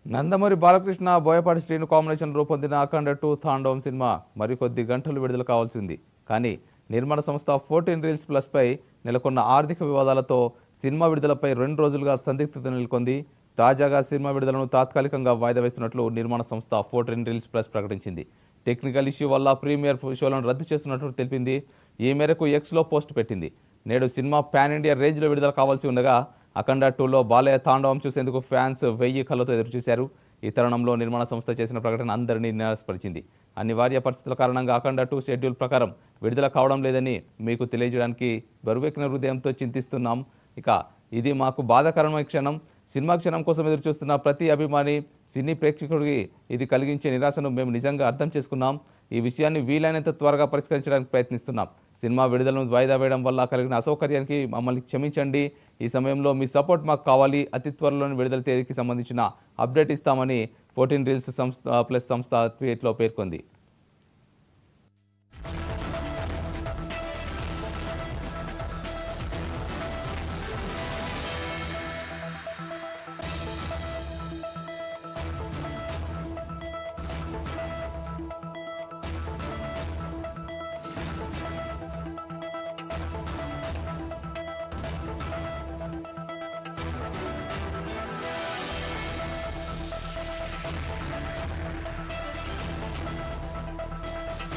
Nandamuri Balakrishna Boyapati Srinu combination రూపొందిన అఖండ 2 తాండవం cinema మరికొద్ది గంటలు విడుదల కావాల్సింది. కానీ నిర్మాణ సంస్థ 14 రీల్స్ ప్లస్ పై నెలకొన్న ఆర్థిక వివాదాలతో సినిమా విడుదలపై 2 రోజులుగా సందిగ్ధత నెలకొంది. తాజాగా సినిమా విడుదలను తాత్కాలికంగా వాయిదా వేస్తున్నట్లు నిర్మాణ సంస్థ 14 రీల్స్ ప్లస్ ప్రకటించింది. టెక్నికల్ ఇష్యూ వల్ల ప్రీమియర్ షోలను రద్దు చేస్తున్నట్లు తెలిపింది. ఈ మేరకు ఎక్స్లో పోస్ట్ పెట్టింది. నేడు సినిమా పాన్ ఇండియా రేంజ్లో విడుదల కావాల్సి ఉండగా అఖండ 2లో బాలయ్య తాండవం చూసేందుకు ఫ్యాన్స్ 1000 కళ్ళతో ఎదురుచూశారు. ఈ తరుణంలో నిర్మాణ సంస్థ చేసిన ప్రకటన అందరినీ నిరాశపరిచింది. అనివార్య పరిస్థితుల కారణంగా అఖండ 2 షెడ్యూల్ ప్రకారం విడుదల కావడం లేదని మీకు తెలియజేయడానికి బరువెక్కిన హృదయంతో చింతిస్తున్నాం. ఇక ఇది మాకు బాధాకరమైన క్షణం. సినిమా క్షణం కోసం ఎదురుచూస్తున్న ప్రతి అభిమాని, సినీ ప్రేక్షకుడికి ఇది కలిగించే నిరాశను మేము నిజంగా అర్థం చేసుకున్నాం. ఈ విషయాన్ని వీలైనంత త్వరగా పరిష్కరించడానికి ప్రయత్నిస్తున్నాం. సినిమా విడుదలను వాయిదా వేయడం వల్ల కలిగిన అసౌకర్యానికి మమ్మల్ని క్షమించండి. ఈ సమయంలో మీ సపోర్ట్ మాకు కావాలి. అతి త్వరలోని విడుదల తేదీకి సంబంధించిన అప్డేట్ ఇస్తామని 14 రీల్స్ సంస్థ ప్లస్ సంస్థ ట్వీట్లో పేర్కొంది.